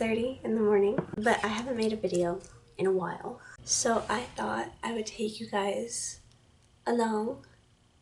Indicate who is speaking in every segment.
Speaker 1: 6:30 in the morning, but I haven't made a video in a while. So I thought I would take you guys along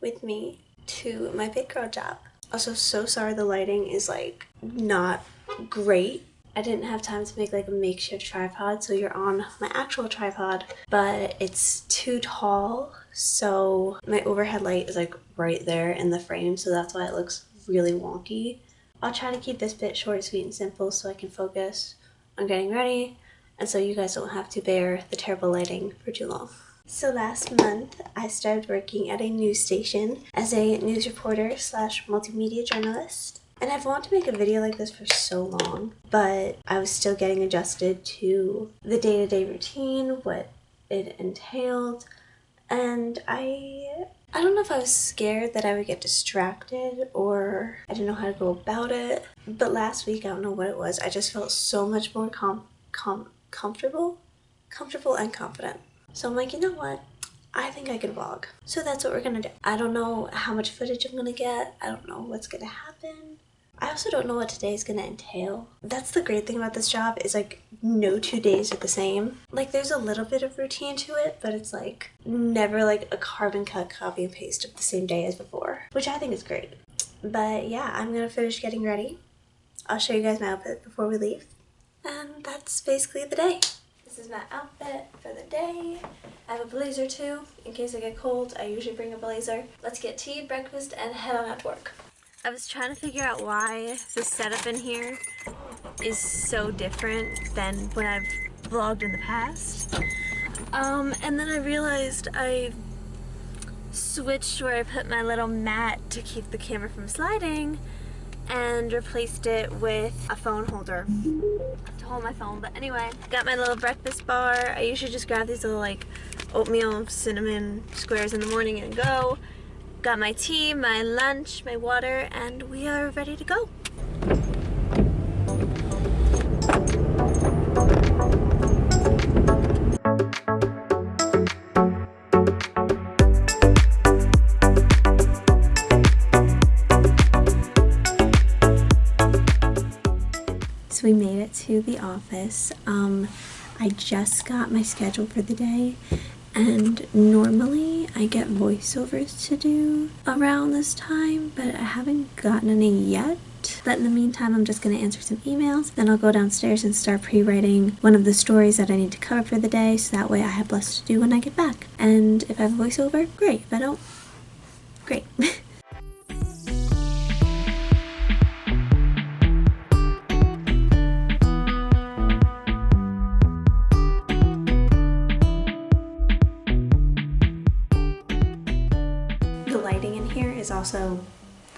Speaker 1: with me to my big girl job. Also, so sorry the lighting is like not great. I didn't have time to make like a makeshift tripod, so you're on my actual tripod, but it's too tall, so my overhead light is like right there in the frame, so that's why it looks really wonky. I'll try to keep this bit short, sweet, and simple so I can focus on getting ready, and so you guys don't have to bear the terrible lighting for too long. So last month, I started working at a news station as a news reporter / multimedia journalist. And I've wanted to make a video like this for so long, but I was still getting adjusted to the day-to-day routine, what it entailed, and I don't know if I was scared that I would get distracted or I didn't know how to go about it, but last week, I don't know what it was, I just felt so much more comfortable and confident. So I'm like, you know what? I think I can vlog. So that's what we're gonna do. I don't know how much footage I'm gonna get. I don't know what's gonna happen. I also don't know what today's gonna entail. That's the great thing about this job is like no 2 days are the same. Like there's a little bit of routine to it, but it's like never like a carbon cut copy and paste of the same day as before, which I think is great. But yeah, I'm gonna finish getting ready. I'll show you guys my outfit before we leave. And that's basically the day. This is my outfit for the day. I have a blazer too, in case I get cold. I usually bring a blazer. Let's get tea, breakfast, and head on out to work. I was trying to figure out why the setup in here is so different than when I've vlogged in the past. And then I realized I switched where I put my little mat to keep the camera from sliding and replaced it with a phone holder to hold my phone. But anyway, got my little breakfast bar. I usually just grab these little like oatmeal cinnamon squares in the morning and go. Got my tea, my lunch, my water, and we are ready to go. So we made it to the office. I just got my schedule for the day, and normally I get voiceovers to do around this time, but I haven't gotten any yet. But in the meantime, I'm just going to answer some emails. Then I'll go downstairs and start pre-writing one of the stories that I need to cover for the day, so that way I have less to do when I get back. And if I have a voiceover, great. If I don't, great. Is also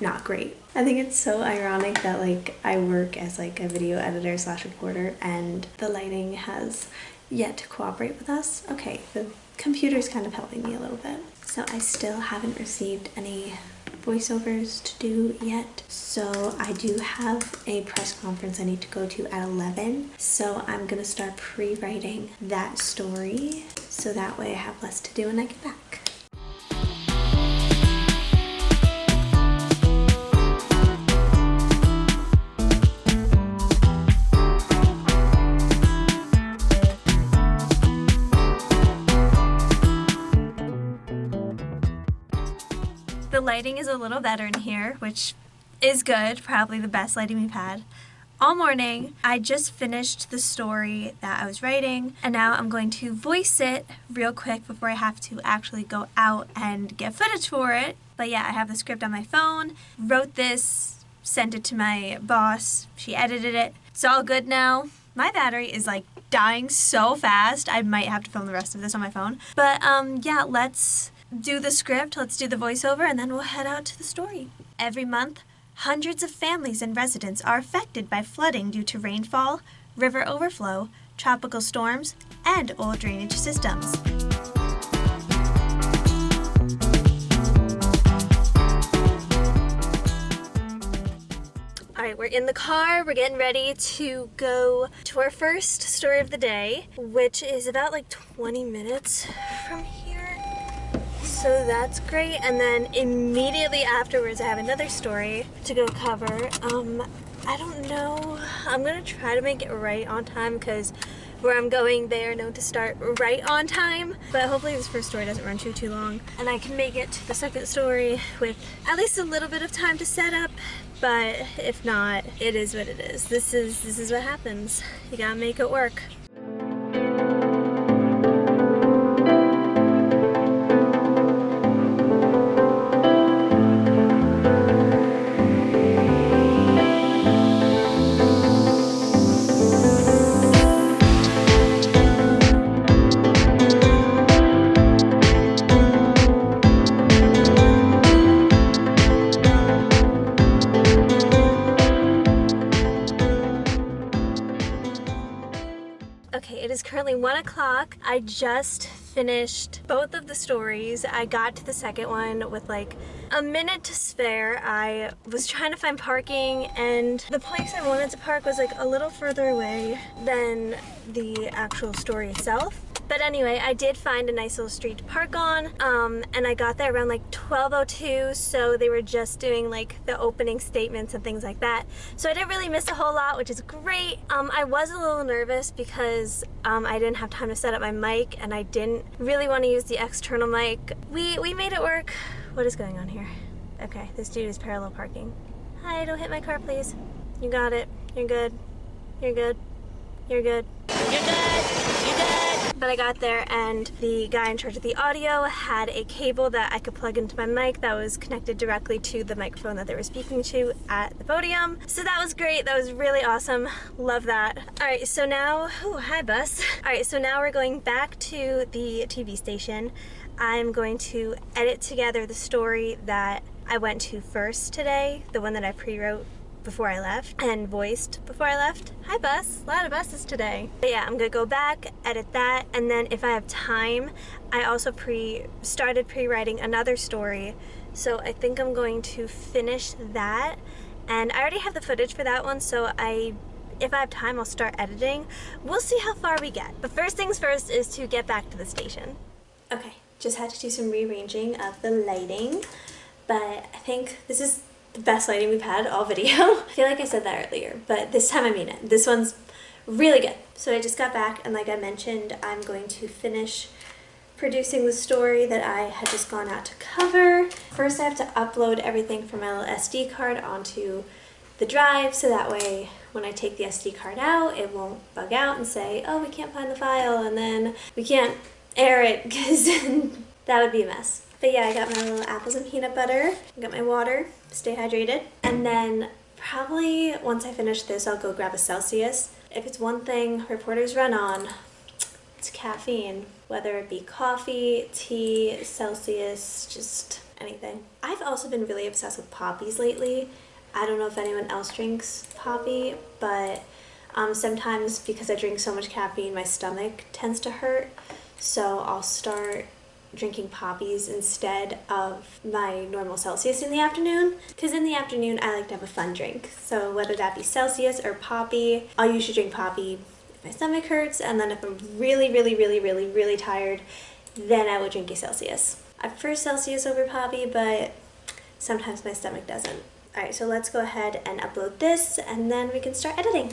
Speaker 1: not great. I think it's so ironic that like I work as like a video editor / reporter and the lighting has yet to cooperate with us. Okay, the computer's kind of helping me a little bit. So I still haven't received any voiceovers to do yet. So I do have a press conference I need to go to at 11. So I'm gonna start pre-writing that story so that way I have less to do when I get back. The lighting is a little better in here, which is good, probably the best lighting we've had all morning. I just finished the story that I was writing, and now I'm going to voice it real quick before I have to actually go out and get footage for it. But yeah, I have the script on my phone, wrote this, sent it to my boss, she edited it. It's all good now. My battery is like dying so fast, I might have to film the rest of this on my phone. But yeah, let's do the script, let's do the voiceover, and then we'll head out to the story. Every month, hundreds of families and residents are affected by flooding due to rainfall, river overflow, tropical storms, and old drainage systems. Alright, we're in the car, we're getting ready to go to our first story of the day, which is about like 20 minutes from here. So that's great, and then immediately afterwards I have another story to go cover. I don't know. I'm gonna try to make it right on time because where I'm going, they are known to start right on time. But hopefully this first story doesn't run too long. And I can make it to the second story with at least a little bit of time to set up. But if not, it is what it is. This is what happens. You gotta make it work. Okay, it is currently 1 o'clock. I just finished both of the stories. I got to the second one with like a minute to spare. I was trying to find parking and the place I wanted to park was like a little further away than the actual story itself. But anyway, I did find a nice little street to park on, and I got there around like 12:02, so they were just doing like the opening statements and things like that. So I didn't really miss a whole lot, which is great. I was a little nervous because I didn't have time to set up my mic, and I didn't really want to use the external mic. We made it work. What is going on here? Okay, this dude is parallel parking. Hi, don't hit my car, please. You got it. You're good. You're good. You're good. You're good. You're good. But I got there and the guy in charge of the audio had a cable that I could plug into my mic that was connected directly to the microphone that they were speaking to at the podium. So that was great. That was really awesome. Love that. All right, so now, oh, hi bus. All right, so now we're going back to the TV station. I'm going to edit together the story that I went to first today, the one that I pre-wrote before I left and voiced before I left. Hi bus, a lot of buses today. But yeah, I'm gonna go back, edit that, and then if I have time, I also started pre-writing another story. So I think I'm going to finish that. And I already have the footage for that one, so if I have time, I'll start editing. We'll see how far we get. But first things first is to get back to the station. Okay, just had to do some rearranging of the lighting, but I think this is the best lighting we've had all video. I feel like I said that earlier, but this time I mean it. This one's really good. So I just got back, and like I mentioned, I'm going to finish producing the story that I had just gone out to cover. First I have to upload everything from my little SD card onto the drive, so that way when I take the SD card out, it won't bug out and say, oh, we can't find the file, and then we can't air it, because that would be a mess. But yeah, I got my little apples and peanut butter. I got my water, stay hydrated. And then probably once I finish this, I'll go grab a Celsius. If it's one thing reporters run on, it's caffeine. Whether it be coffee, tea, Celsius, just anything. I've also been really obsessed with poppies lately. I don't know if anyone else drinks poppy, but sometimes because I drink so much caffeine, my stomach tends to hurt. So I'll start drinking poppies instead of my normal Celsius in the afternoon, because in the afternoon I like to have a fun drink. So whether that be Celsius or poppy, I'll usually drink poppy if my stomach hurts, and then if I'm really tired, then I will drink a Celsius. I prefer Celsius over poppy, but sometimes my stomach doesn't. Alright, so let's go ahead and upload this, and then we can start editing.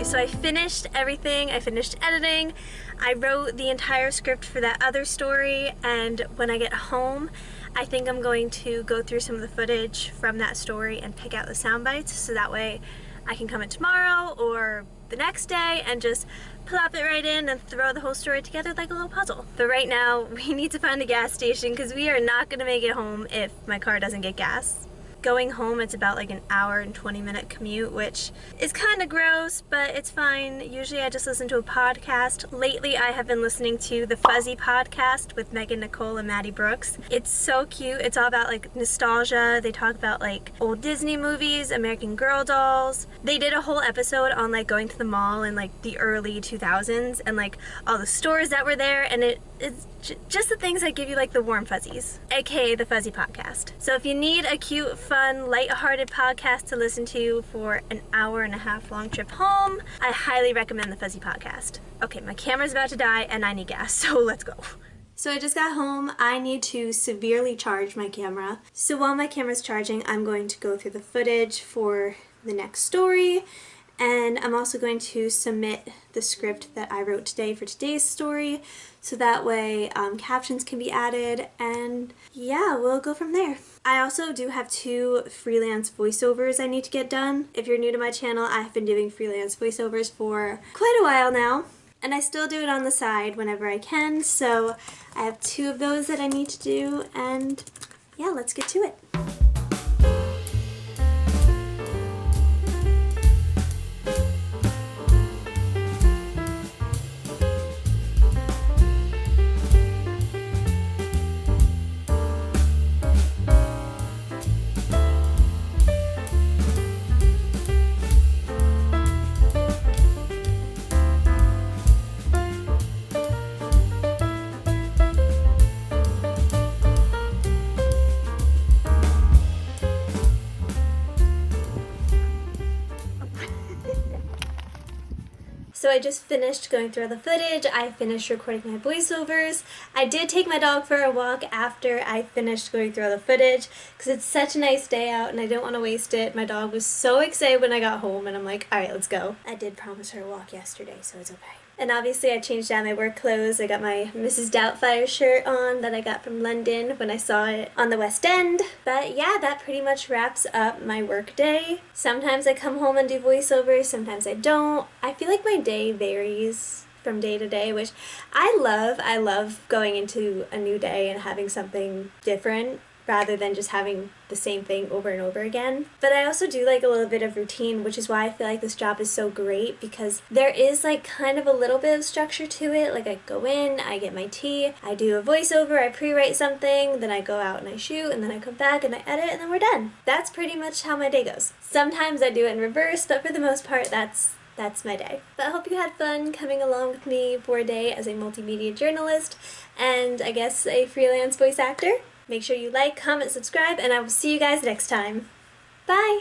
Speaker 1: So I finished everything, I finished editing, I wrote the entire script for that other story, and when I get home, I think I'm going to go through some of the footage from that story and pick out the sound bites, so that way I can come in tomorrow or the next day and just plop it right in and throw the whole story together like a little puzzle. But right now, we need to find a gas station because we are not going to make it home if my car doesn't get gas. Going home, it's about like an hour and 20-minute commute, which is kind of gross, but it's fine. Usually I just listen to a podcast. Lately, I have been listening to the Fuzzy podcast with Meghan, Nicole, and Maddie Brooks. It's so cute. It's all about like nostalgia. They talk about like old Disney movies, American Girl dolls. They did a whole episode on like going to the mall in like the early 2000s and like all the stores that were there, and it's just the things that give you like the warm fuzzies, aka the Fuzzy podcast. So if you need a cute, fun, light-hearted podcast to listen to for an hour-and-a-half long trip home, I highly recommend the Fuzzy podcast. Okay, my camera's about to die and I need gas, so let's go. So I just got home. I need to severely charge my camera. So while my camera's charging, I'm going to go through the footage for the next story. And I'm also going to submit the script that I wrote today for today's story, so that way captions can be added, and yeah, we'll go from there. I also do have 2 freelance voiceovers I need to get done. If you're new to my channel, I have been doing freelance voiceovers for quite a while now, and I still do it on the side whenever I can, so I have 2 of those that I need to do, and yeah, let's get to it. So I just finished going through all the footage. I finished recording my voiceovers. I did take my dog for a walk after I finished going through all the footage because it's such a nice day out and I didn't want to waste it. My dog was so excited when I got home and I'm like, alright, let's go. I did promise her a walk yesterday, so it's okay. And obviously I changed out my work clothes. I got my Mrs. Doubtfire shirt on that I got from London when I saw it on the West End. But yeah, that pretty much wraps up my work day. Sometimes I come home and do voiceovers, sometimes I don't. I feel like my day varies from day to day, which I love. I love going into a new day and having something different, rather than just having the same thing over and over again. But I also do like a little bit of routine, which is why I feel like this job is so great, because there is like kind of a little bit of structure to it. Like I go in, I get my tea, I do a voiceover, I pre-write something, then I go out and I shoot, and then I come back and I edit, and then we're done. That's pretty much how my day goes. Sometimes I do it in reverse, but for the most part, that's my day. But I hope you had fun coming along with me for a day as a multimedia journalist and I guess a freelance voice actor. Make sure you like, comment, subscribe, and I will see you guys next time. Bye!